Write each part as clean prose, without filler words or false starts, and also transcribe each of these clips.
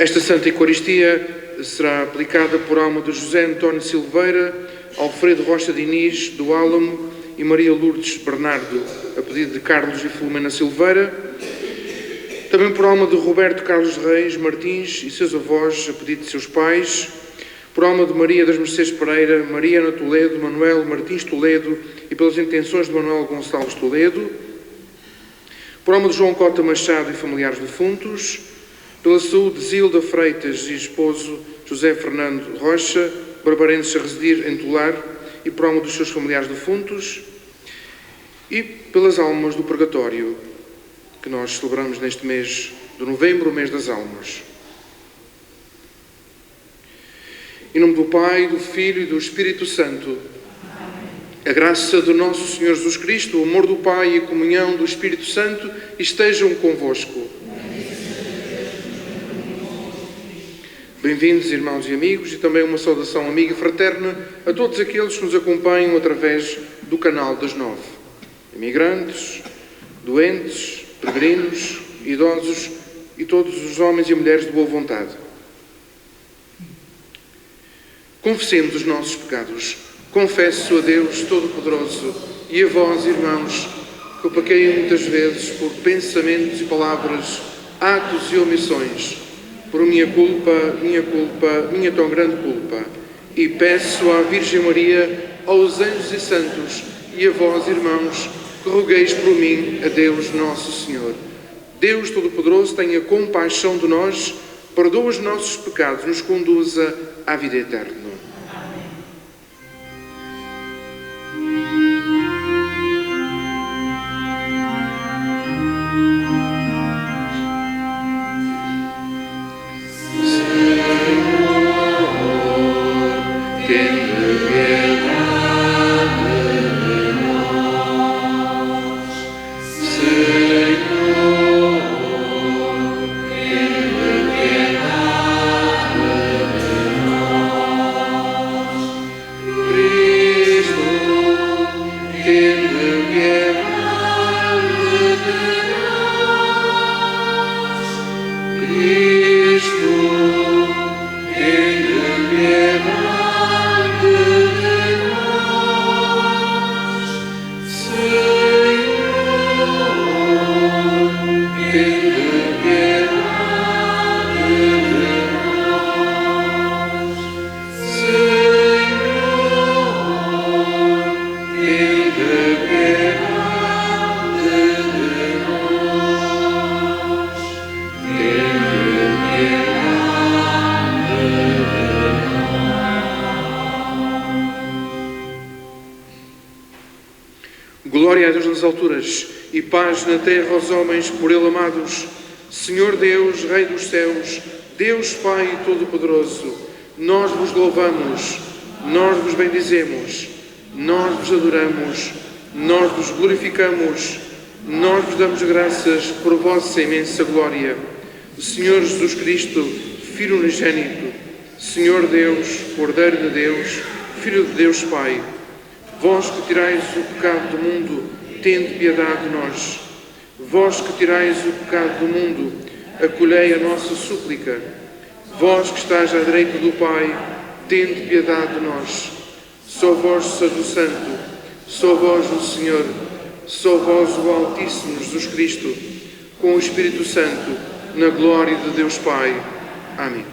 Esta Santa Eucaristia será aplicada por alma de José António Silveira, Alfredo Rocha Diniz, do Álamo e Maria Lourdes Bernardo, a pedido de Carlos e Filomena Silveira. Também por alma de Roberto Carlos Reis Martins e seus avós, a pedido de seus pais. Por alma de Maria das Mercedes Pereira, Mariana Toledo, Manuel Martins Toledo e pelas intenções de Manuel Gonçalves Toledo. Por alma de João Cota Machado e familiares defuntos. Pela saúde de Zilda Freitas e esposo José Fernando Rocha, barbarenses a residir em Tolar, e por alma dos seus familiares defuntos. E pelas almas do purgatório, que nós celebramos neste mês de novembro, o mês das almas. Em nome do Pai, do Filho e do Espírito Santo. A graça do nosso Senhor Jesus Cristo, o amor do Pai e a comunhão do Espírito Santo estejam convosco. Bem-vindos, irmãos e amigos, e também uma saudação amiga e fraterna a todos aqueles que nos acompanham através do canal das 9. Imigrantes, doentes, peregrinos, idosos e todos os homens e mulheres de boa vontade. Confessemos os nossos pecados. Confesso a Deus Todo-Poderoso e a vós, irmãos, que eu pequei muitas vezes por pensamentos e palavras, atos e omissões, por minha culpa, minha tão grande culpa. E peço à Virgem Maria, aos anjos e santos e a vós, irmãos, que rogueis por mim a Deus Nosso Senhor. Deus Todo-Poderoso tenha compaixão de nós, perdoa os nossos pecados, nos conduza à vida eterna. Glória a Deus nas alturas e paz na terra aos homens por Ele amados. Senhor Deus, Rei dos céus, Deus Pai Todo-Poderoso, nós vos louvamos, nós vos bendizemos, nós vos adoramos, nós vos glorificamos, nós vos damos graças por vossa imensa glória. Senhor Jesus Cristo, Filho unigênito, Senhor Deus, Cordeiro de Deus, Filho de Deus Pai, vós que tirais o pecado do mundo, tende piedade de nós. Vós que tirais o pecado do mundo, acolhei a nossa súplica. Vós que estáis à direita do Pai, tende piedade de nós. Só vós seja o Santo, só vós o Senhor, só vós o Altíssimo Jesus Cristo, com o Espírito Santo, na glória de Deus Pai. Amém.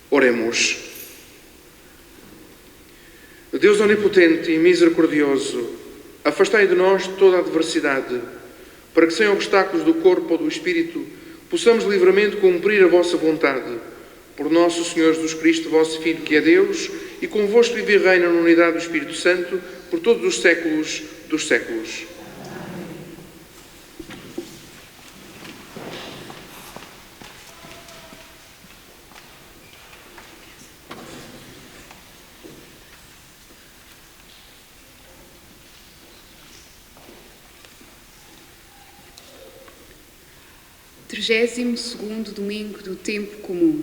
Oremos. Deus onipotente e misericordioso, afastai de nós toda a adversidade, para que sem obstáculos do corpo ou do espírito, possamos livremente cumprir a vossa vontade. Por nosso Senhor Jesus Cristo, vosso Filho, que é Deus, e convosco vive e reina na unidade do Espírito Santo, por todos os séculos dos séculos. Trigésimo segundo domingo do tempo comum.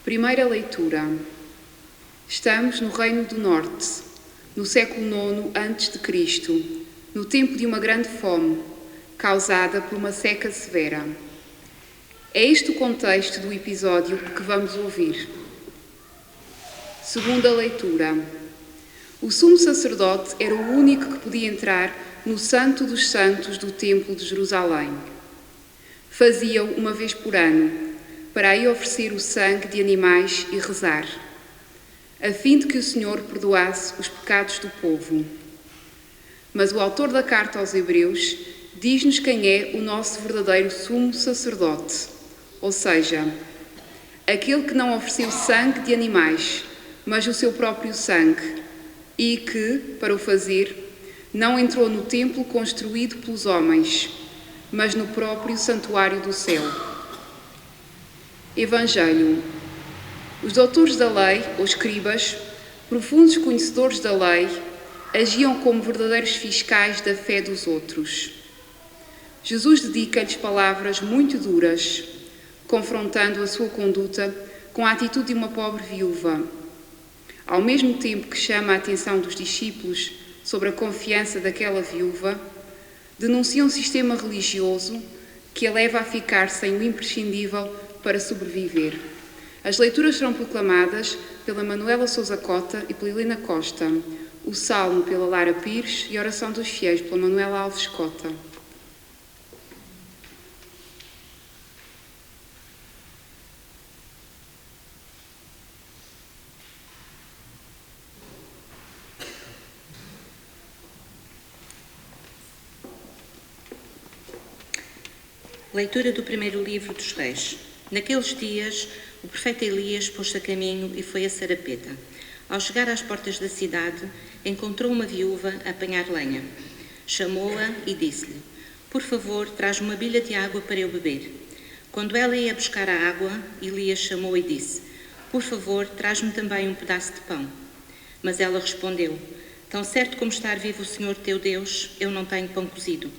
Primeira leitura. Estamos no Reino do Norte, no século IX a.C., no tempo de uma grande fome, causada por uma seca severa. É este o contexto do episódio que vamos ouvir. Segunda leitura. O sumo sacerdote era o único que podia entrar no Santo dos Santos do Templo de Jerusalém. Fazia-o uma vez por ano, para aí oferecer o sangue de animais e rezar, a fim de que o Senhor perdoasse os pecados do povo. Mas o autor da carta aos Hebreus diz-nos quem é o nosso verdadeiro sumo sacerdote, ou seja, aquele que não ofereceu sangue de animais, mas o seu próprio sangue, e que, para o fazer, não entrou no templo construído pelos homens, mas no próprio santuário do céu. Evangelho. Os doutores da lei, ou escribas, profundos conhecedores da lei, agiam como verdadeiros fiscais da fé dos outros. Jesus dedica-lhes palavras muito duras, confrontando a sua conduta com a atitude de uma pobre viúva. Ao mesmo tempo que chama a atenção dos discípulos sobre a confiança daquela viúva, denuncia um sistema religioso que a leva a ficar sem o imprescindível para sobreviver. As leituras serão proclamadas pela Manuela Sousa Cota e pela Helena Costa, o Salmo pela Lara Pires e a Oração dos Fiéis pela Manuela Alves Cota. Leitura do primeiro livro dos Reis. Naqueles dias, o profeta Elias pôs-se a caminho e foi a Sarepta. Ao chegar às portas da cidade, encontrou uma viúva a apanhar lenha. Chamou-a e disse-lhe: "Por favor, traz-me uma bilha de água para eu beber." Quando ela ia buscar a água, Elias chamou e disse: "Por favor, traz-me também um pedaço de pão." Mas ela respondeu: "Tão certo como estar vivo o Senhor teu Deus, eu não tenho pão cozido,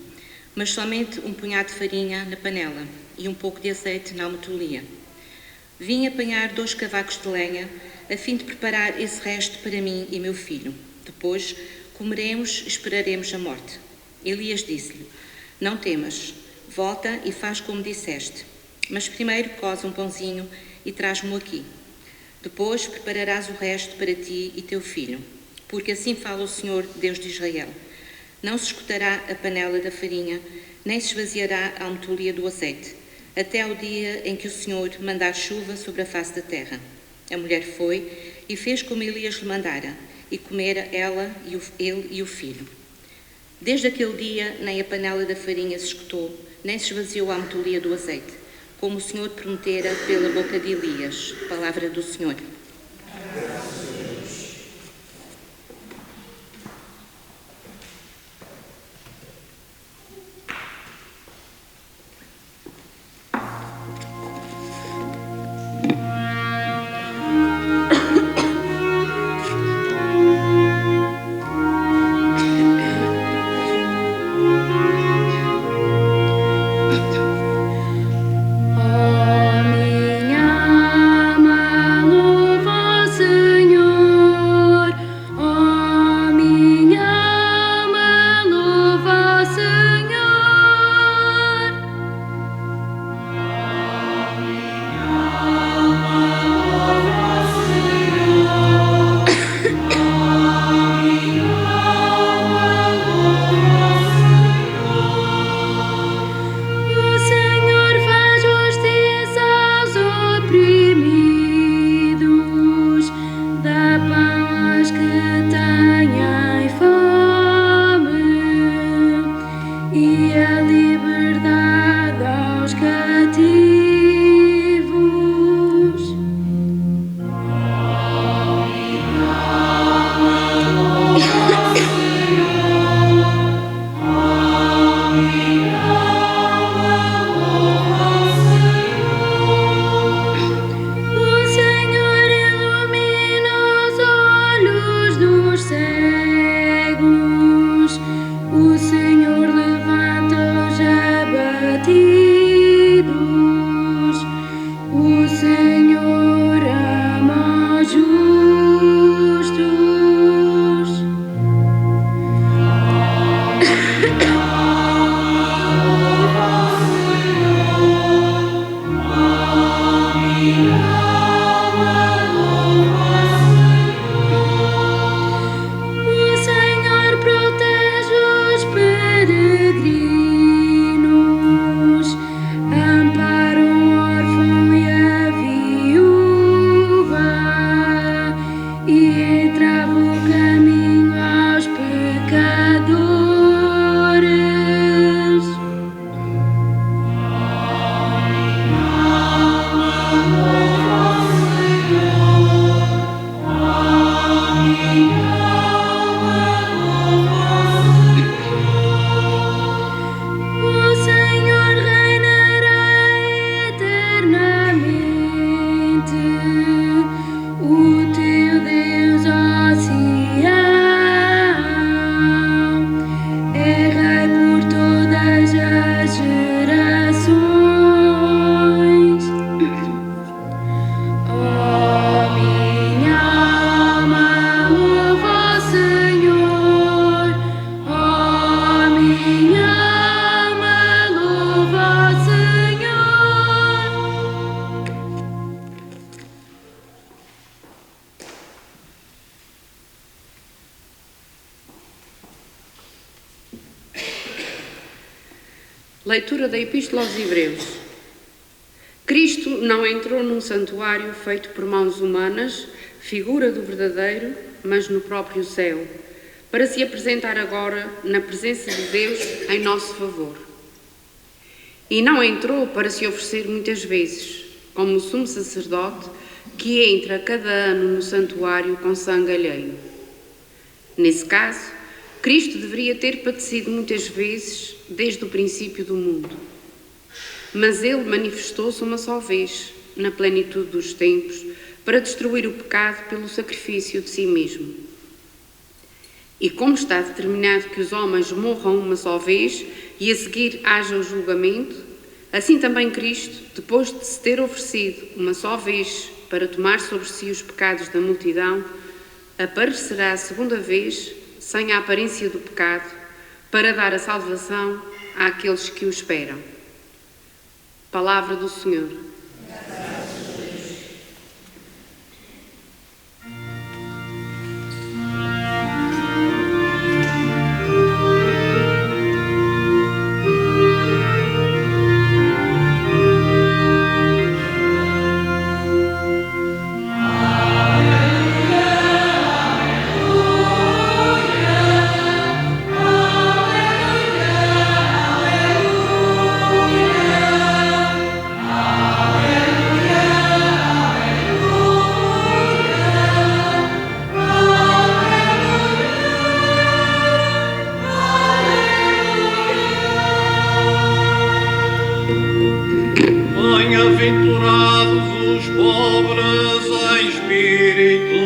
mas somente um punhado de farinha na panela e um pouco de azeite na almotolia. Vim apanhar 2 cavacos de lenha, a fim de preparar esse resto para mim e meu filho. Depois comeremos e esperaremos a morte." Elias disse-lhe: "Não temas, volta e faz como disseste, mas primeiro coze um pãozinho e traz-mo aqui. Depois prepararás o resto para ti e teu filho, porque assim fala o Senhor, Deus de Israel. Não se esgotará a panela da farinha, nem se esvaziará a almotolia do azeite, até ao dia em que o Senhor mandar chuva sobre a face da terra." A mulher foi e fez como Elias lhe mandara, e comera ela, ele e o filho. Desde aquele dia, nem a panela da farinha se esgotou, nem se esvaziou a almotolia do azeite, como o Senhor prometera pela boca de Elias. Palavra do Senhor. Minha alma louva ao Senhor. Leitura da Epístola aos Hebreus. Cristo não entrou num santuário feito por mãos humanas, figura do verdadeiro, mas no próprio céu, para se apresentar agora na presença de Deus em nosso favor. E não entrou para se oferecer muitas vezes, como o sumo sacerdote, que entra cada ano no santuário com sangue alheio. Nesse caso, Cristo deveria ter padecido muitas vezes desde o princípio do mundo. Mas ele manifestou-se uma só vez, na plenitude dos tempos, para destruir o pecado pelo sacrifício de si mesmo. E como está determinado que os homens morram uma só vez e a seguir haja o julgamento, assim também Cristo, depois de se ter oferecido uma só vez para tomar sobre si os pecados da multidão, aparecerá a segunda vez, sem a aparência do pecado, para dar a salvação àqueles que o esperam. Palavra do Senhor. Bem-aventurados os pobres em espírito,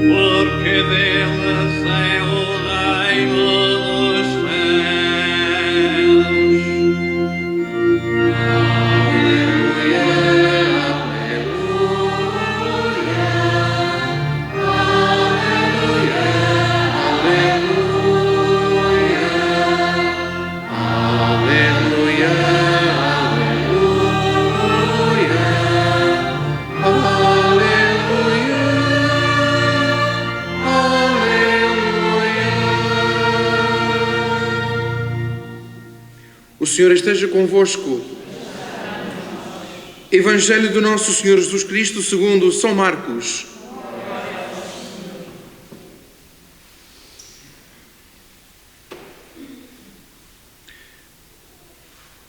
porque deles é o reino dos céus. Aleluia, aleluia, aleluia, aleluia, O Senhor esteja convosco. Evangelho do nosso Senhor Jesus Cristo segundo São Marcos.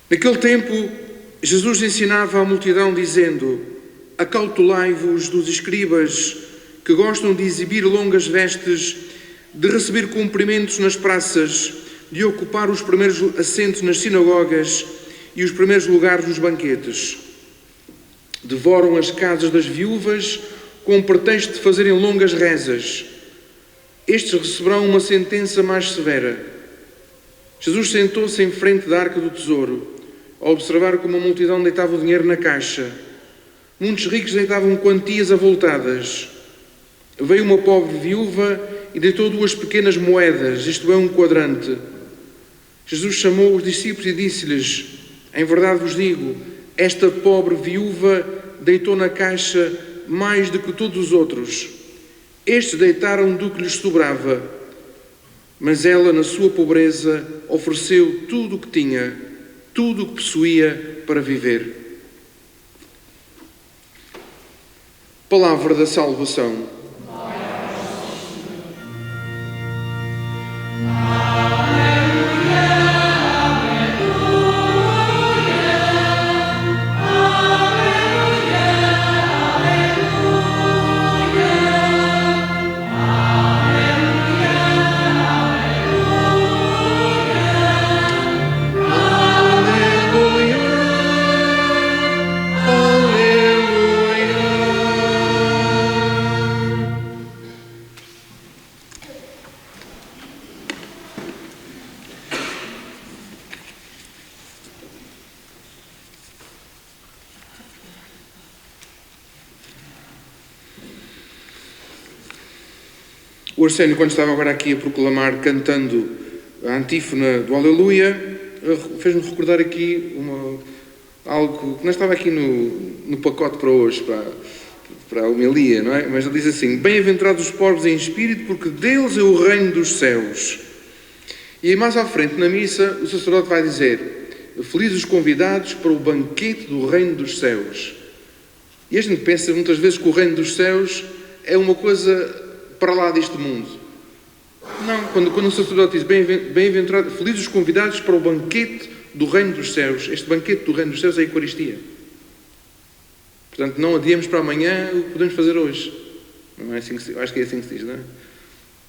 Naquele tempo, Jesus ensinava a multidão dizendo: acautelai-vos dos escribas que gostam de exibir longas vestes, de receber cumprimentos nas praças, de ocupar os primeiros assentos nas sinagogas e os primeiros lugares nos banquetes. Devoram as casas das viúvas com o pretexto de fazerem longas rezas. Estes receberão uma sentença mais severa. Jesus sentou-se em frente da arca do tesouro, a observar como a multidão deitava o dinheiro na caixa. Muitos ricos deitavam quantias avultadas. Veio uma pobre viúva e deitou 2 pequenas moedas, isto é, 1 quadrante. Jesus chamou os discípulos e disse-lhes: em verdade vos digo, esta pobre viúva deitou na caixa mais do que todos os outros. Estes deitaram do que lhes sobrava, mas ela, na sua pobreza, ofereceu tudo o que tinha, tudo o que possuía para viver. Palavra da salvação. O Arsénio, quando estava agora aqui a proclamar, cantando a antífona do Aleluia, fez-me recordar aqui algo que não estava aqui no pacote para hoje, para a homilia, não é? Mas ele diz assim: bem-aventurados os pobres em espírito, porque deles é o reino dos céus. E aí mais à frente, na missa, o sacerdote vai dizer: felizes os convidados para o banquete do reino dos céus. E a gente pensa muitas vezes que o reino dos céus é uma coisa para lá deste mundo. Não, quando o sacerdote diz bem-aventurado, felizes os convidados para o banquete do reino dos céus, este banquete do reino dos céus é a Eucaristia. Portanto, não adiemos para amanhã o que podemos fazer hoje. Não é assim que acho que é assim que se diz, não é?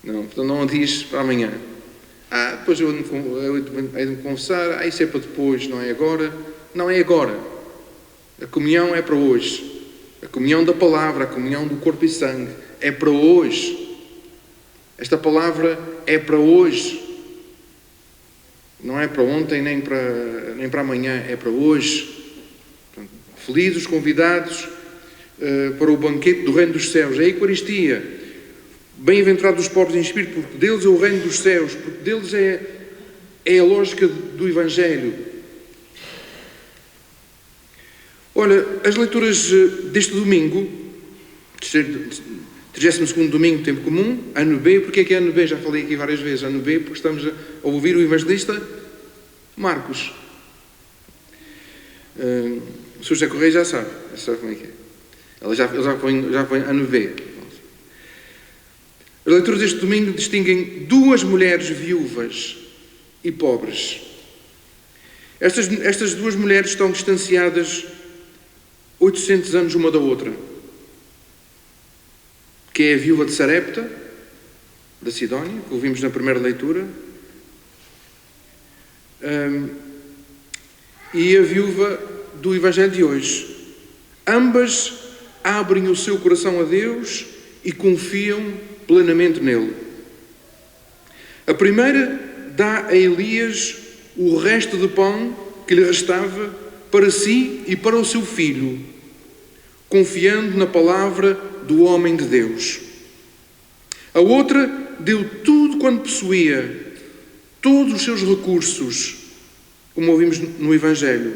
Não, portanto, não adies para amanhã. Depois eu hei de me confessar, isso é para depois, não é agora. Não é agora. A comunhão é para hoje. A comunhão da palavra, a comunhão do corpo e sangue é para hoje. Esta palavra é para hoje. Não é para ontem nem para amanhã, é para hoje. Portanto, felizes os convidados para o banquete do reino dos céus. É a Eucaristia. Bem-aventurados os pobres em espírito, porque deles é o reino dos céus, porque deles é a lógica do Evangelho. Olha, as leituras deste domingo, 32º domingo, tempo comum, ano B. Porque é ano B? Já falei aqui várias vezes, ano B, porque estamos a ouvir o evangelista Marcos. O Sr. José Correia já sabe como é que é. Ele já põe ano B. As leituras deste domingo distinguem duas mulheres viúvas e pobres. Estas duas mulheres estão distanciadas 800 anos uma da outra, que é a viúva de Sarepta, da Sidónia, que ouvimos na primeira leitura, e a viúva do Evangelho de hoje. Ambas abrem o seu coração a Deus e confiam plenamente nele. A primeira dá a Elias o resto de pão que lhe restava para si e para o seu filho, confiando na palavra do homem de Deus. A outra deu tudo quanto possuía, todos os seus recursos, como ouvimos no Evangelho.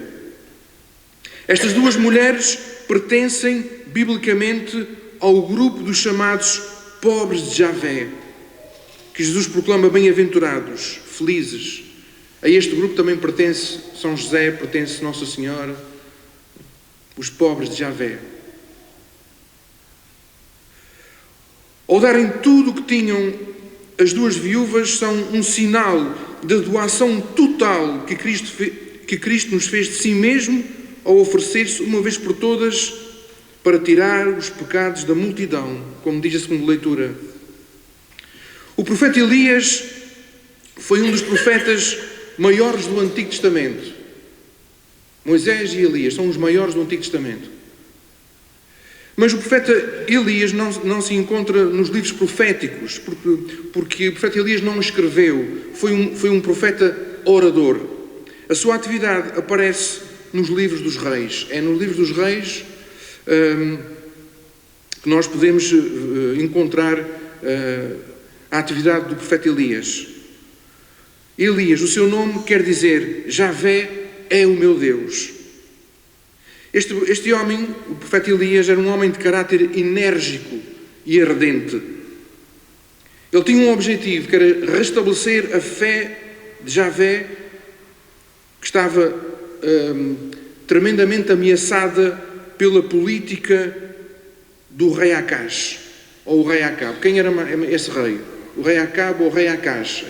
Estas duas mulheres pertencem, biblicamente, ao grupo dos chamados pobres de Javé, que Jesus proclama bem-aventurados, felizes. A este grupo também pertence São José, pertence Nossa Senhora, os pobres de Javé. Ao darem tudo o que tinham, as duas viúvas são um sinal da doação total que Cristo nos fez de si mesmo ao oferecer-se uma vez por todas para tirar os pecados da multidão, como diz a segunda leitura. O profeta Elias foi um dos profetas maiores do Antigo Testamento. Moisés e Elias são os maiores do Antigo Testamento. Mas o profeta Elias não se encontra nos livros proféticos, porque o profeta Elias não escreveu, foi um profeta orador. A sua atividade aparece nos livros dos reis. É nos livros dos reis que nós podemos encontrar a atividade do profeta Elias. Elias, o seu nome quer dizer Javé é o meu Deus. Este homem, o profeta Elias, era um homem de caráter enérgico e ardente. Ele tinha um objetivo, que era restabelecer a fé de Javé, que estava tremendamente ameaçada pela política do rei Acaz, ou o rei Acabe. Quem era esse rei? O rei Acabe ou o rei Acaz?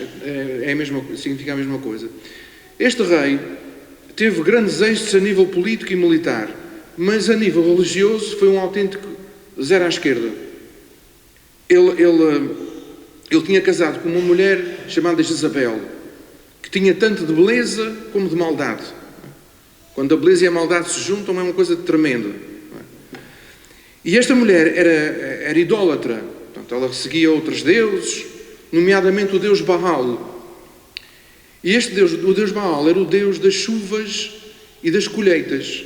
Significa a mesma coisa. Este rei teve grandes êxitos a nível político e militar, mas a nível religioso foi um autêntico zero à esquerda. Ele tinha casado com uma mulher chamada Jezabel, que tinha tanto de beleza como de maldade. Quando a beleza e a maldade se juntam é uma coisa tremenda. E esta mulher era idólatra. Portanto, ela seguia outros deuses, nomeadamente o deus Baal. E este Deus, o Deus Baal, era o Deus das chuvas e das colheitas.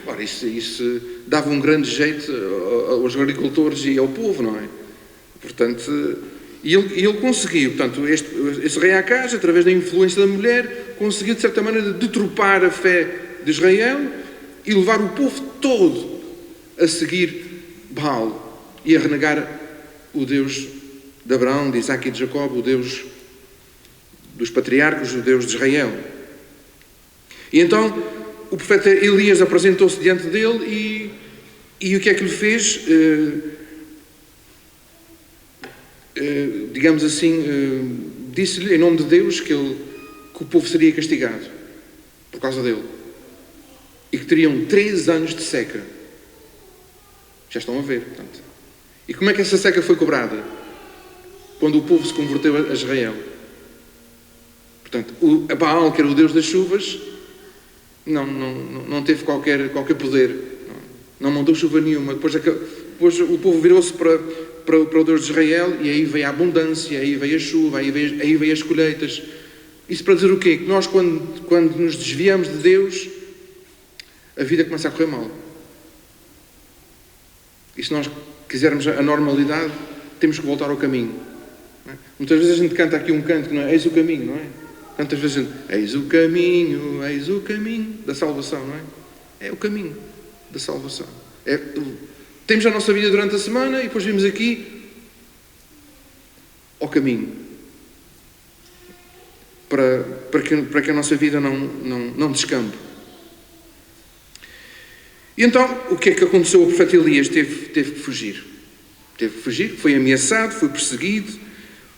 Ora, isso dava um grande jeito aos agricultores e ao povo, não é? Portanto, e ele conseguiu, portanto, esse rei Acaz, através da influência da mulher, conseguiu, de certa maneira, deturpar a fé de Israel e levar o povo todo a seguir Baal e a renegar o Deus de Abraão, de Isaac e de Jacó, o Deus dos patriarcas judeus de Israel. E então o profeta Elias apresentou-se diante dele e o que é que lhe fez? Digamos assim, disse-lhe em nome de Deus que o povo seria castigado por causa dele e que teriam 3 anos de seca. Já estão a ver, portanto. E como é que essa seca foi cobrada? Quando o povo se converteu a Israel. Portanto, a Baal, que era o Deus das chuvas, não teve qualquer poder. Não mandou chuva nenhuma. Depois o povo virou-se para o Deus de Israel e aí veio a abundância, aí veio a chuva, aí veio as colheitas. Isso para dizer o quê? Que nós, quando nos desviamos de Deus, a vida começa a correr mal. E se nós quisermos a normalidade, temos que voltar ao caminho. Não é? Muitas vezes a gente canta aqui um canto que não é? Eis o caminho, não é? Tantas vezes a gente, eis o caminho da salvação, não é? É o caminho da salvação. Temos a nossa vida durante a semana e depois vimos aqui ao caminho. Para que a nossa vida não descambe. E então, o que é que aconteceu ao profeta Elias? Teve que fugir. Foi ameaçado, foi perseguido,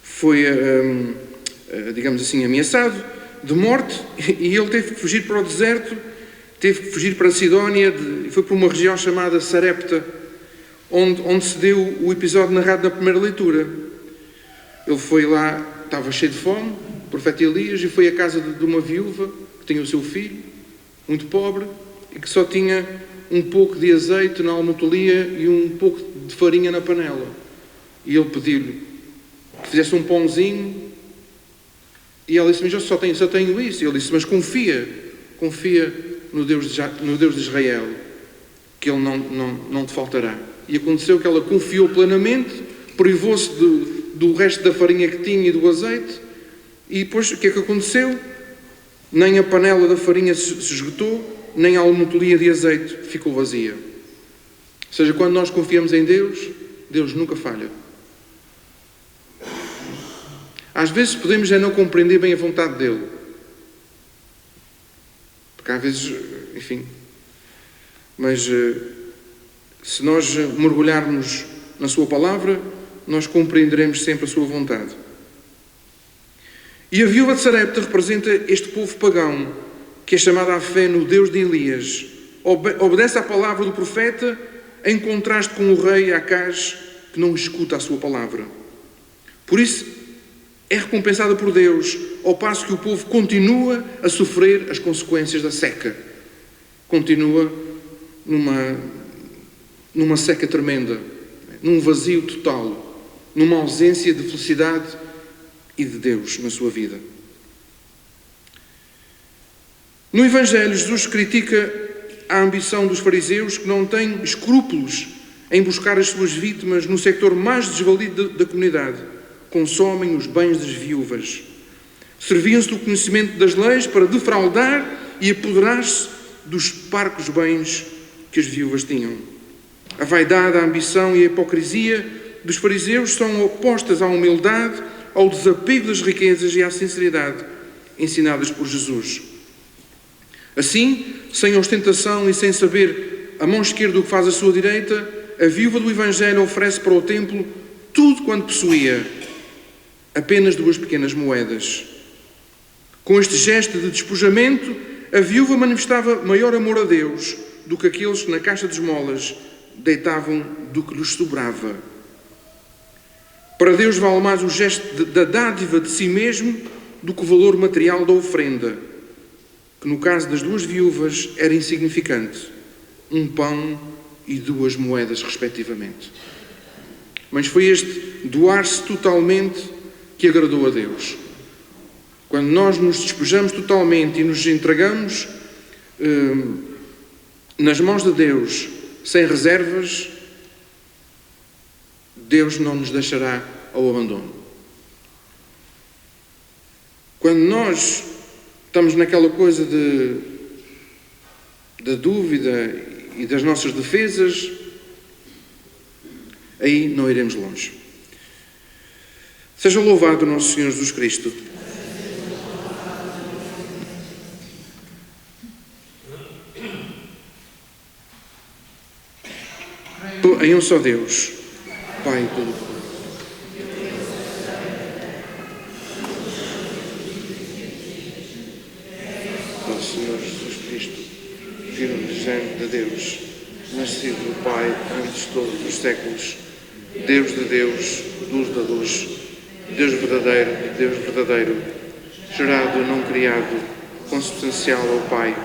foi, digamos assim, ameaçado de morte, e ele teve que fugir para o deserto, teve que fugir para a Sidónia, foi para uma região chamada Sarepta, onde se deu o episódio narrado na primeira leitura. Ele foi lá, estava cheio de fome, o profeta Elias, e foi à casa de uma viúva que tinha o seu filho, muito pobre, e que só tinha um pouco de azeite na almotolia e um pouco de farinha na panela. E ele pediu-lhe que fizesse um pãozinho, e ela disse, mas eu só tenho isso. E ele disse, mas confia no Deus de Israel, que ele não te faltará. E aconteceu que ela confiou plenamente, privou-se do resto da farinha que tinha e do azeite, e depois o que é que aconteceu? Nem a panela da farinha se esgotou, nem a almotolia de azeite ficou vazia. Ou seja, quando nós confiamos em Deus, Deus nunca falha. Às vezes podemos já não compreender bem a vontade dele. Porque às vezes, enfim. Mas se nós mergulharmos na sua palavra, nós compreenderemos sempre a sua vontade. E a viúva de Sarepta representa este povo pagão, que é chamado à fé no Deus de Elias. Obedece à palavra do profeta, em contraste com o rei Acaz, que não escuta a sua palavra. Por isso, é recompensada por Deus, ao passo que o povo continua a sofrer as consequências da seca. Continua numa seca tremenda, num vazio total, numa ausência de felicidade e de Deus na sua vida. No Evangelho, Jesus critica a ambição dos fariseus, que não têm escrúpulos em buscar as suas vítimas no sector mais desvalido da comunidade. Consomem os bens das viúvas. Serviam-se do conhecimento das leis para defraudar e apoderar-se dos parcos bens que as viúvas tinham. A vaidade, a ambição e a hipocrisia dos fariseus são opostas à humildade, ao desapego das riquezas e à sinceridade ensinadas por Jesus. Assim, sem ostentação e sem saber a mão esquerda o que faz a sua direita, a viúva do Evangelho oferece para o templo tudo quanto possuía, apenas 2 pequenas moedas. Com este gesto de despojamento, a viúva manifestava maior amor a Deus do que aqueles que na caixa de esmolas deitavam do que lhes sobrava. Para Deus vale mais o gesto da dádiva de si mesmo do que o valor material da ofrenda, que no caso das 2 viúvas era insignificante, 1 pão e 2 moedas respectivamente. Mas foi este doar-se totalmente que agradou a Deus. Quando nós nos despojamos totalmente e nos entregamos nas mãos de Deus, sem reservas, Deus não nos deixará ao abandono. Quando nós estamos naquela coisa da dúvida e das nossas defesas, aí não iremos longe. Seja louvado o nosso Senhor Jesus Cristo. em um só Deus, Pai Todo-Poderoso. Nosso Senhor Jesus Cristo, Filho unigênito de Deus, nascido do Pai antes de todos os séculos, Deus de Deus, luz da luz, Deus verdadeiro de Deus verdadeiro, gerado, não criado, consubstancial ao Pai.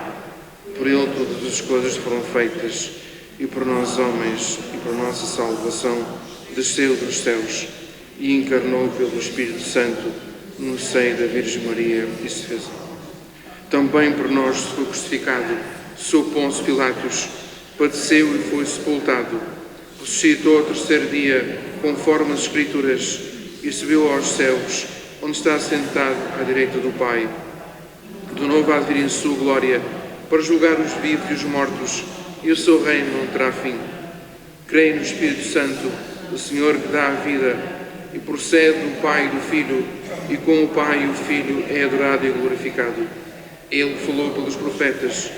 Por Ele todas as coisas foram feitas, e por nós homens, e por nossa salvação, desceu dos céus e encarnou pelo Espírito Santo no seio da Virgem Maria e se fez homem. Também por nós foi crucificado, sob Pôncio Pilatos, padeceu e foi sepultado, ressuscitou ao terceiro dia, conforme as Escrituras, e subiu aos céus, onde está sentado à direita do Pai. De novo há de vir em sua glória, para julgar os vivos e os mortos, e o seu reino não terá fim. Creio no Espírito Santo, o Senhor que dá a vida, e procede do Pai e do Filho, e com o Pai e o Filho é adorado e glorificado. Ele falou pelos profetas.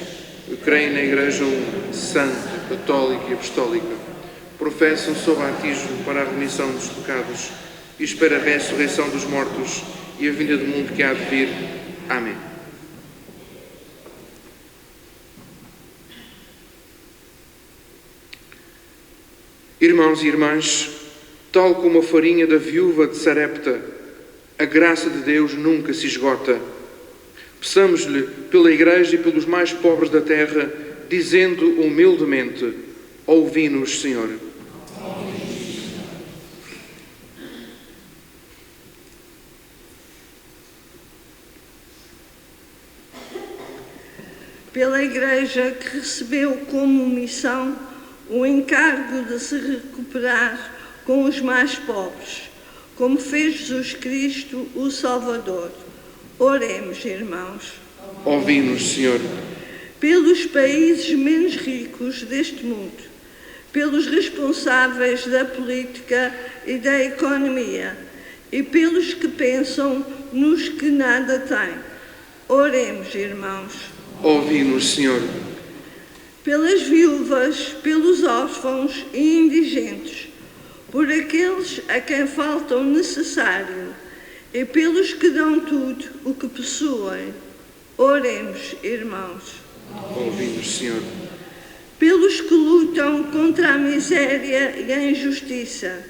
Eu creio na Igreja Santa, Católica e Apostólica. Professo o batismo para a remissão dos pecados e espero a ressurreição dos mortos e a vinda do mundo que há de vir. Amém. Irmãos e irmãs, tal como a farinha da viúva de Sarepta, a graça de Deus nunca se esgota. Peçamos-lhe pela Igreja e pelos mais pobres da terra, dizendo humildemente: ouvi-nos, Senhor. Pela Igreja que recebeu como missão o encargo de se recuperar com os mais pobres, como fez Jesus Cristo, o Salvador. Oremos, irmãos. Ouvi-nos, Senhor. Pelos países menos ricos deste mundo, pelos responsáveis da política e da economia e pelos que pensam nos que nada têm. Oremos, irmãos. Ouvi-nos, Senhor. Pelas viúvas, pelos órfãos e indigentes, por aqueles a quem falta o necessário e pelos que dão tudo o que possuem. Oremos, irmãos. Ouvi-nos, Senhor. Pelos que lutam contra a miséria e a injustiça,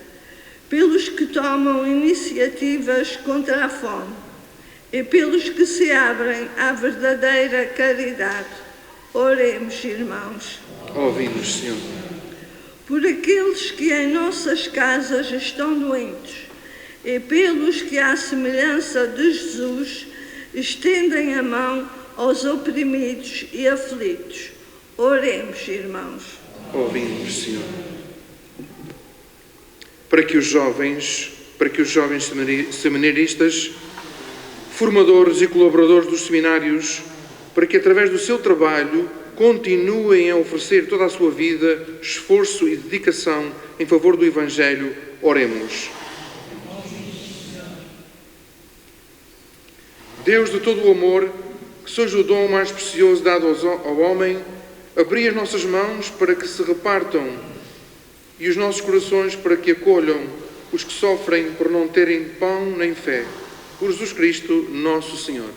pelos que tomam iniciativas contra a fome e pelos que se abrem à verdadeira caridade. Oremos, irmãos. Ouvi-nos, Senhor. Por aqueles que em nossas casas estão doentes e pelos que, à semelhança de Jesus, estendem a mão aos oprimidos e aflitos. Oremos, irmãos. Ouvi-nos, Senhor. Para que os jovens seminaristas, formadores e colaboradores dos seminários, para que através do seu trabalho continuem a oferecer toda a sua vida, esforço e dedicação em favor do Evangelho, oremos. Deus de todo o amor, que seja o dom mais precioso dado ao homem, abri as nossas mãos para que se repartam e os nossos corações para que acolham os que sofrem por não terem pão nem fé. Por Jesus Cristo, nosso Senhor.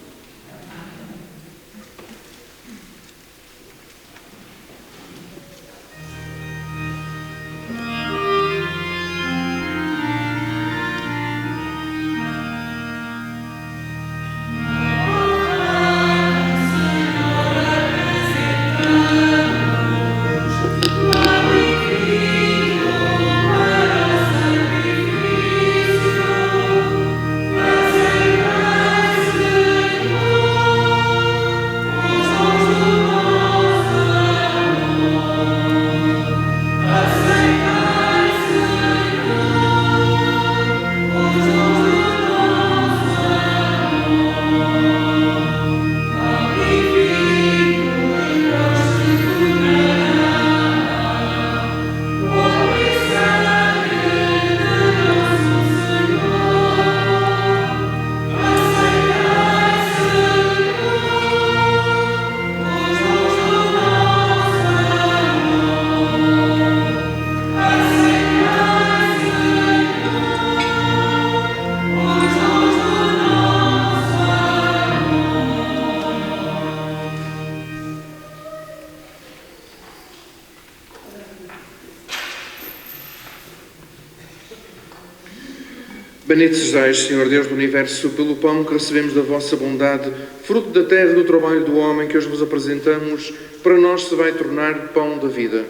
Bendito sejais, Senhor Deus do Universo, pelo pão que recebemos da vossa bondade, fruto da terra e do trabalho do homem que hoje vos apresentamos, para nós se vai tornar pão da vida.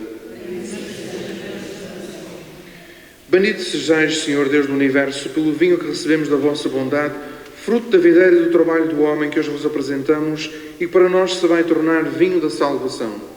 Bendito sejais, Senhor Deus do Universo, pelo vinho que recebemos da vossa bondade, fruto da videira e do trabalho do homem que hoje vos apresentamos, e para nós se vai tornar vinho da salvação.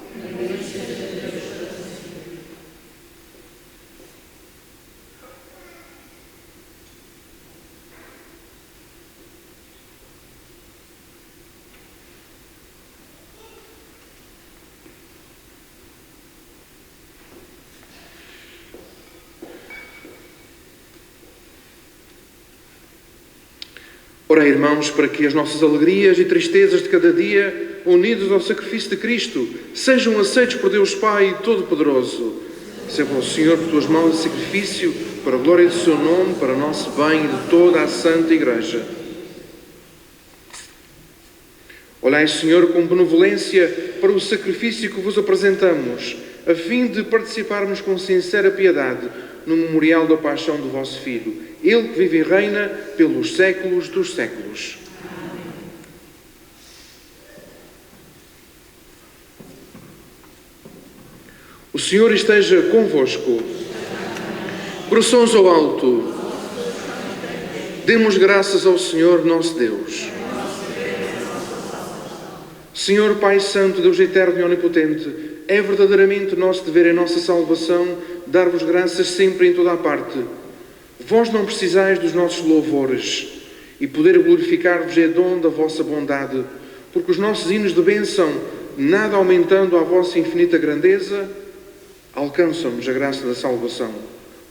Ora, irmãos, para que as nossas alegrias e tristezas de cada dia, unidos ao sacrifício de Cristo, sejam aceitos por Deus Pai Todo-Poderoso. Seja o Senhor por tuas mãos de sacrifício, para a glória do seu nome, para o nosso bem e de toda a Santa Igreja. Olhai, Senhor, com benevolência para o sacrifício que vos apresentamos, a fim de participarmos com sincera piedade no memorial da paixão do vosso Filho, Ele que vive e reina pelos séculos dos séculos. O Senhor esteja convosco. Corações ao alto. Demos graças ao Senhor nosso Deus. Senhor Pai Santo, Deus eterno e onipotente, é verdadeiramente nosso dever e nossa salvação dar-vos graças sempre em toda a parte. Vós não precisais dos nossos louvores, e poder glorificar-vos é dom da vossa bondade, porque os nossos hinos de bênção, nada aumentando a vossa infinita grandeza, alcançam-nos a graça da salvação,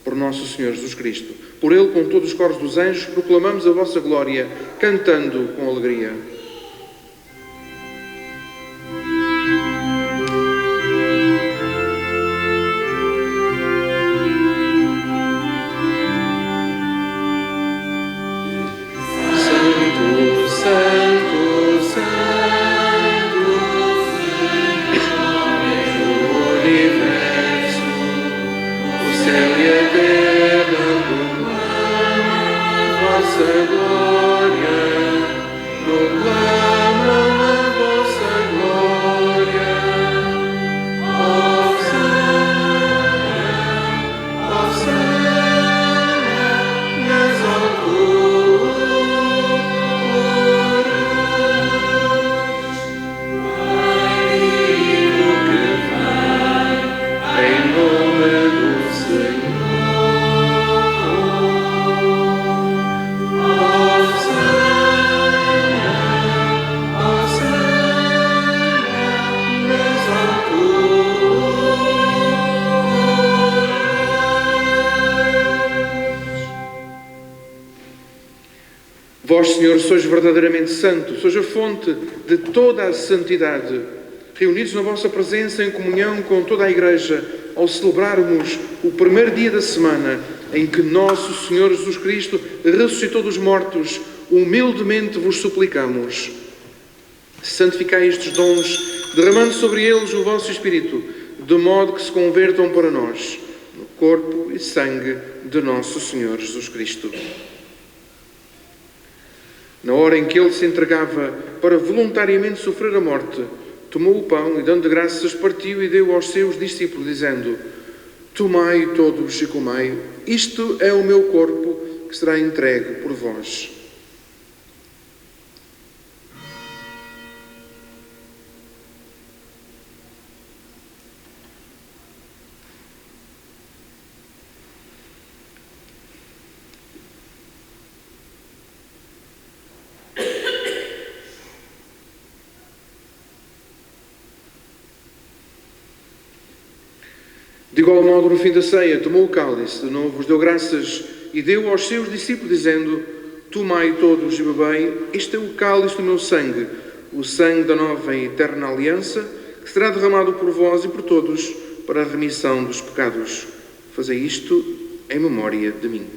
por nosso Senhor Jesus Cristo. Por Ele, com todos os coros dos anjos, proclamamos a vossa glória, cantando com alegria. Vós, Senhor, sois verdadeiramente santo, sois a fonte de toda a santidade. Reunidos na vossa presença em comunhão com toda a Igreja, ao celebrarmos o primeiro dia da semana em que nosso Senhor Jesus Cristo ressuscitou dos mortos, humildemente vos suplicamos. Santificai estes dons, derramando sobre eles o vosso Espírito, de modo que se convertam para nós, no corpo e sangue de nosso Senhor Jesus Cristo. Na hora em que ele se entregava para voluntariamente sofrer a morte, tomou o pão e, dando graças, partiu e deu aos seus discípulos, dizendo: Tomai todos e comei, isto é o meu corpo que será entregue por vós. De igual modo, no fim da ceia, tomou o cálice, de novo vos deu graças e deu aos seus discípulos, dizendo: Tomai todos e bebei, este é o cálice do meu sangue, o sangue da nova e eterna aliança, que será derramado por vós e por todos para a remissão dos pecados. Fazei isto em memória de mim.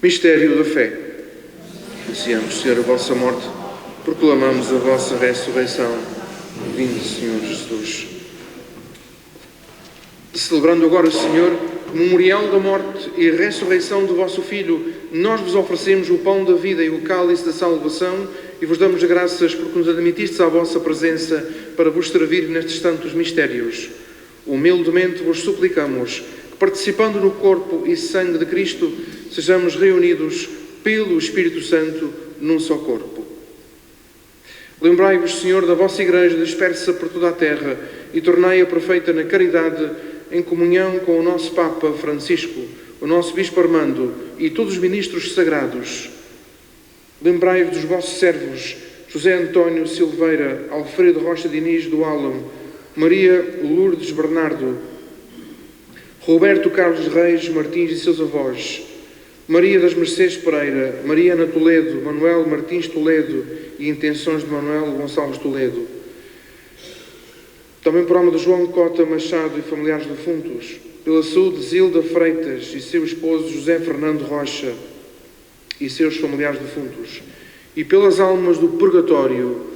Mistério da fé. Anunciamos, Senhor, a vossa morte, proclamamos a vossa ressurreição. Vinde, Senhor Jesus. Celebrando agora, Senhor, o memorial da morte e ressurreição do vosso Filho, nós vos oferecemos o pão da vida e o cálice da salvação e vos damos graças porque nos admitistes à vossa presença para vos servir nestes tantos mistérios. Humildemente vos suplicamos que, participando no corpo e sangue de Cristo, sejamos reunidos pelo Espírito Santo num só corpo. Lembrai-vos, Senhor, da vossa Igreja dispersa por toda a terra e tornai-a perfeita na caridade, em comunhão com o nosso Papa Francisco, o nosso Bispo Armando e todos os ministros sagrados. Lembrai-vos dos vossos servos, José António Silveira, Alfredo Rocha Diniz do Álamo, Maria Lourdes Bernardo, Roberto Carlos Reis Martins e seus avós, Maria das Mercês Pereira, Mariana Toledo, Manuel Martins Toledo e Intenções de Manuel Gonçalves Toledo. Também por alma de João Cota Machado e familiares defuntos, pela saúde de Zilda Freitas e seu esposo José Fernando Rocha e seus familiares defuntos, e pelas almas do purgatório,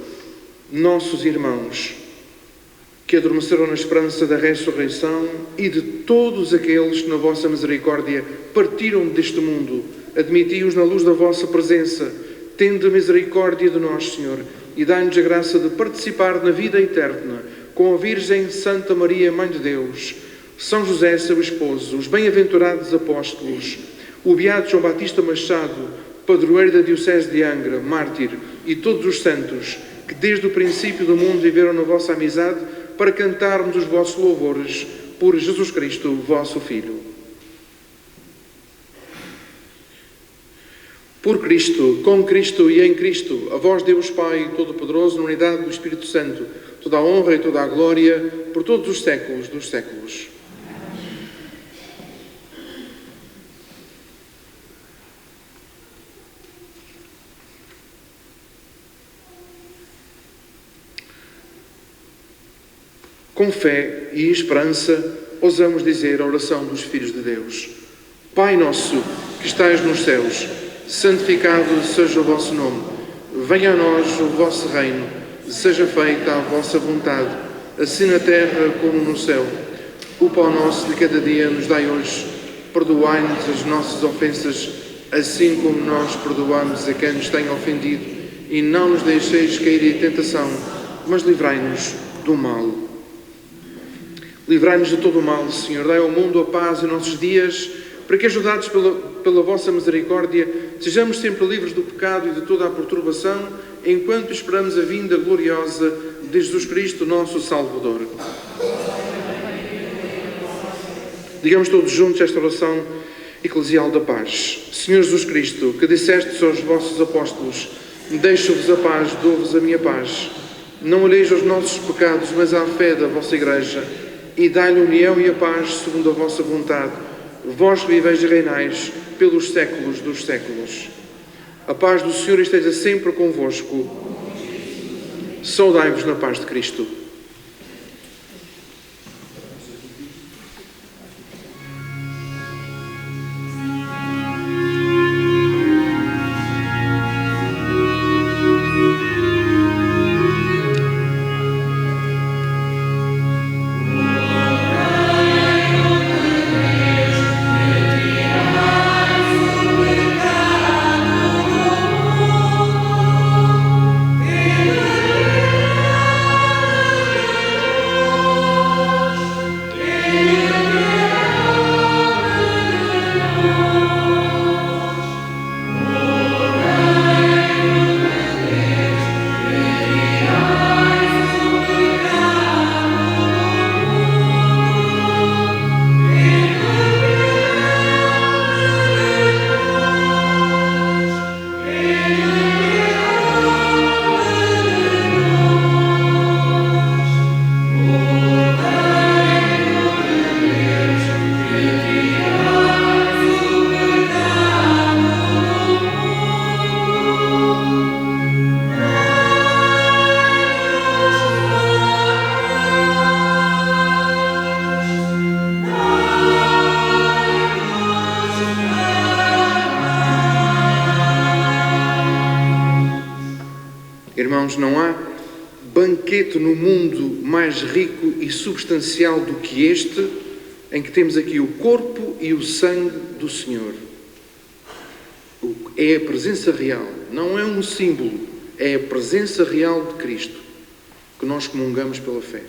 nossos irmãos, que adormeceram na esperança da ressurreição, e de todos aqueles que na vossa misericórdia partiram deste mundo, admiti-os na luz da vossa presença, tende misericórdia de nós, Senhor, e dai-nos a graça de participar na vida eterna, com a Virgem Santa Maria, Mãe de Deus, São José, seu esposo, os bem-aventurados apóstolos, o beato João Batista Machado, padroeiro da Diocese de Angra, mártir, e todos os santos, que desde o princípio do mundo viveram na vossa amizade, para cantarmos os vossos louvores por Jesus Cristo, vosso Filho. Por Cristo, com Cristo e em Cristo, a vós Deus Pai Todo-Poderoso, na unidade do Espírito Santo, toda a honra e toda a glória, por todos os séculos dos séculos. Com fé e esperança, ousamos dizer a oração dos filhos de Deus. Pai nosso, que estais nos céus, santificado seja o vosso nome. Venha a nós o vosso reino. Seja feita a vossa vontade, assim na terra como no céu. O pão nosso de cada dia nos dai hoje. Perdoai-nos as nossas ofensas, assim como nós perdoamos a quem nos tem ofendido. E não nos deixeis cair em tentação, mas livrai-nos do mal. Livrai-nos de todo o mal, Senhor. Dai ao mundo a paz em nossos dias, para que, ajudados pela vossa misericórdia, sejamos sempre livres do pecado e de toda a perturbação, enquanto esperamos a vinda gloriosa de Jesus Cristo, nosso Salvador. Digamos todos juntos esta oração eclesial da paz. Senhor Jesus Cristo, que dissestes aos vossos apóstolos, deixo-vos a paz, dou-vos a minha paz. Não olheis aos nossos pecados, mas à fé da vossa Igreja, e dai-lhe a união e a paz segundo a vossa vontade, vós que viveis e reinais pelos séculos dos séculos. A paz do Senhor esteja sempre convosco. Saudai-vos na paz de Cristo. Irmãos, não há banquete no mundo mais rico e substancial do que este, em que temos aqui o corpo e o sangue do Senhor. É a presença real, não é um símbolo, é a presença real de Cristo que nós comungamos pela fé.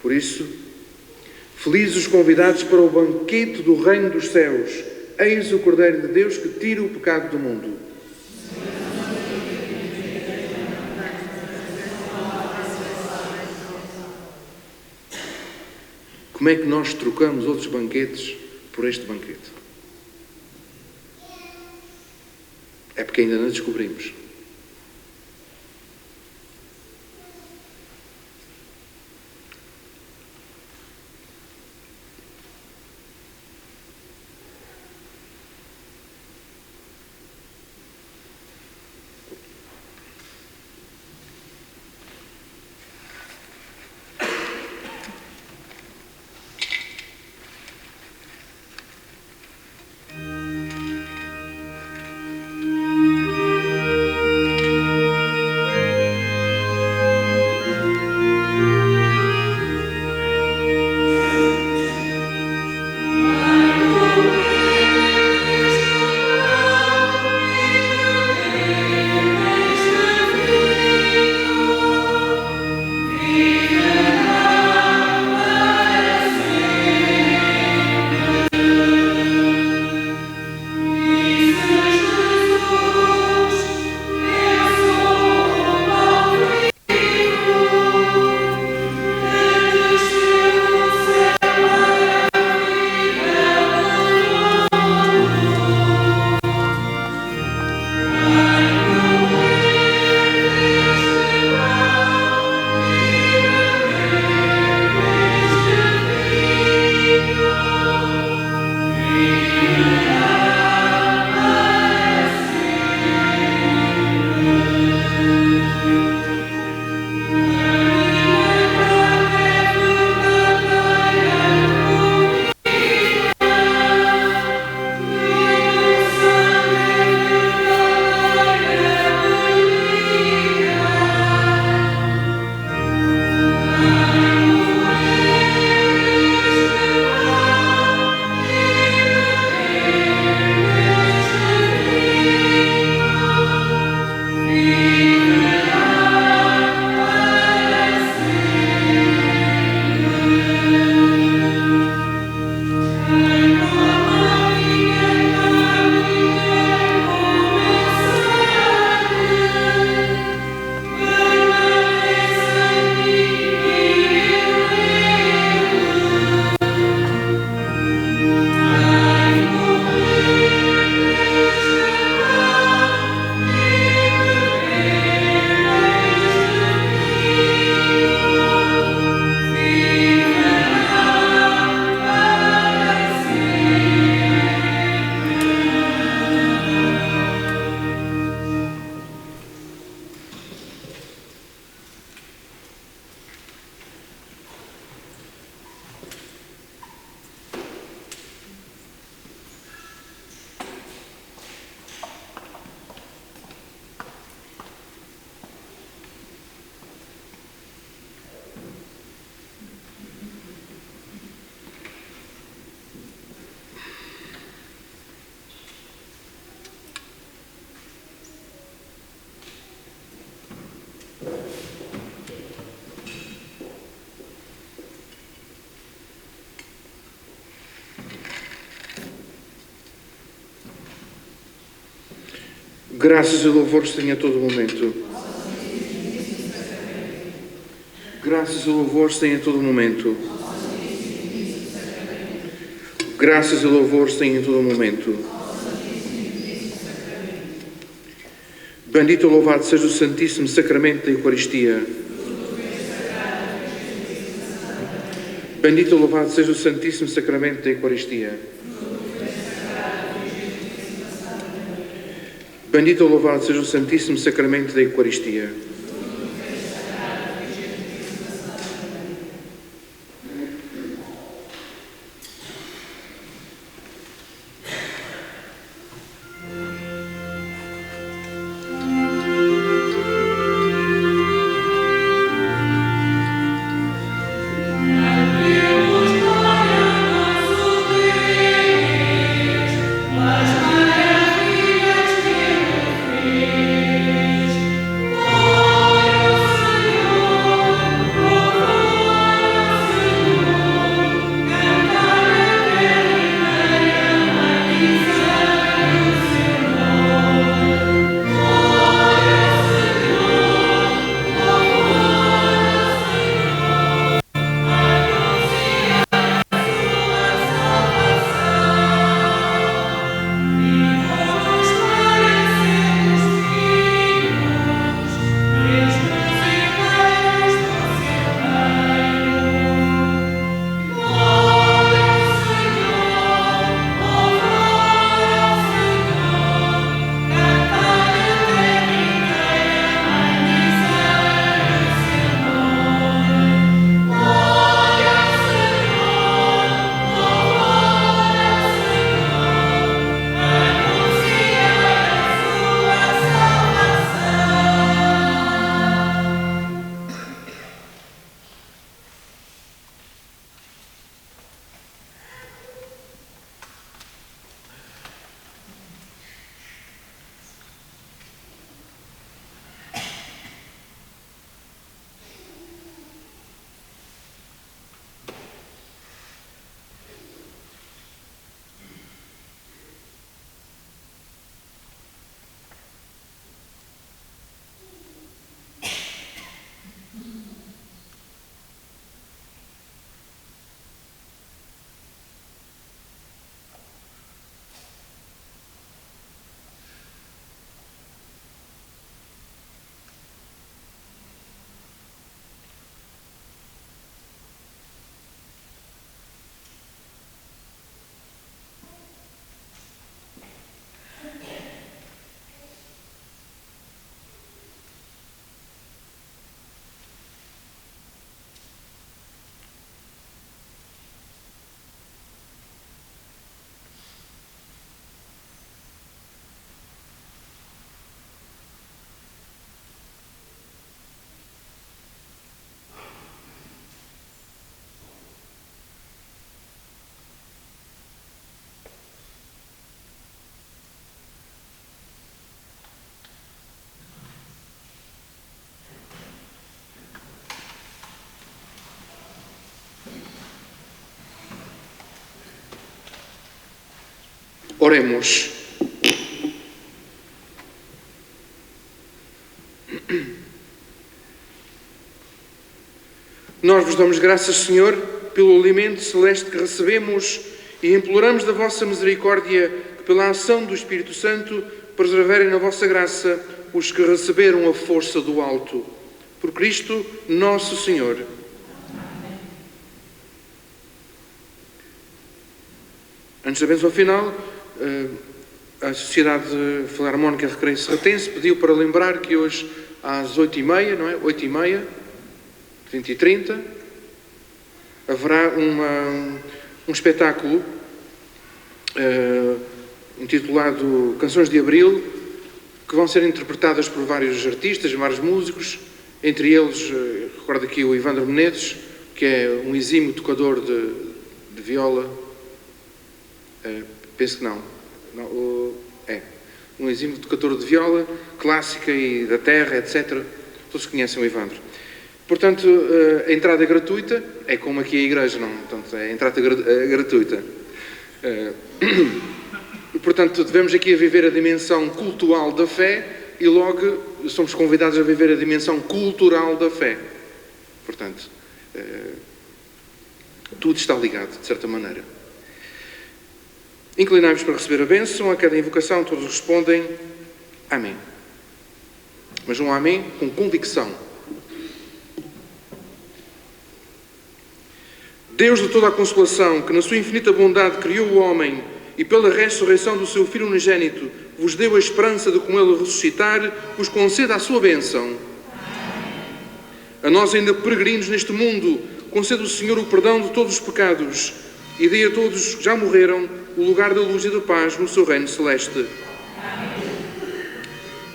Por isso, felizes os convidados para o banquete do reino dos céus. Eis o Cordeiro de Deus que tira o pecado do mundo. Como é que nós trocamos outros banquetes por este banquete? É porque ainda não descobrimos. Graças e louvores tenha a todo momento. Graças e louvores tenha a todo momento. Graças e louvores tenha a todo momento. Bendito e louvado seja o Santíssimo Sacramento da Eucaristia. Bendito e louvado seja o Santíssimo Sacramento da Eucaristia. Bendito e louvado seja o Santíssimo Sacramento da Eucaristia. Oremos. Nós vos damos graças, Senhor, pelo alimento celeste que recebemos e imploramos da vossa misericórdia que, pela ação do Espírito Santo, preservarem na vossa graça os que receberam a força do alto. Por Cristo, nosso Senhor. Antes da bênção final, a Sociedade Filarmónica Recreio Serratense pediu para lembrar que hoje, às 8h30, não é? 8h30, 20h30, haverá um espetáculo intitulado Canções de Abril, que vão ser interpretadas por vários artistas, vários músicos, entre eles, recordo aqui o Ivandro Menezes, que é um exímio tocador de viola, penso que não, um exímio tocador de viola, clássica e da terra, etc. Todos conhecem o Ivandro. Portanto, a entrada é gratuita, é como aqui a igreja, não? Portanto, a entrada é gratuita. Portanto, devemos aqui a viver a dimensão cultural da fé e logo somos convidados a viver a dimensão cultural da fé. Portanto, tudo está ligado, de certa maneira. Inclinai-vos para receber a bênção. A cada invocação todos respondem amém. Mas um amém com convicção. Deus de toda a consolação, que na sua infinita bondade criou o homem e pela ressurreição do seu Filho unigênito vos deu a esperança de com ele ressuscitar, vos conceda a sua bênção. A nós ainda peregrinos neste mundo, conceda o Senhor o perdão de todos os pecados e dê a todos que já morreram o lugar da luz e da paz no seu reino celeste.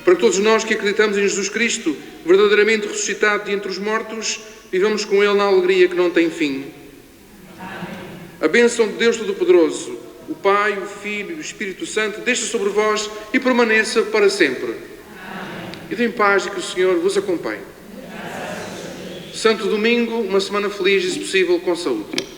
Para todos nós que acreditamos em Jesus Cristo, verdadeiramente ressuscitado de entre os mortos, vivamos com ele na alegria que não tem fim. A bênção de Deus Todo-Poderoso, o Pai, o Filho e o Espírito Santo, deixe sobre vós e permaneça para sempre. E em paz e que o Senhor vos acompanhe. Santo Domingo, uma semana feliz e, se possível, com saúde.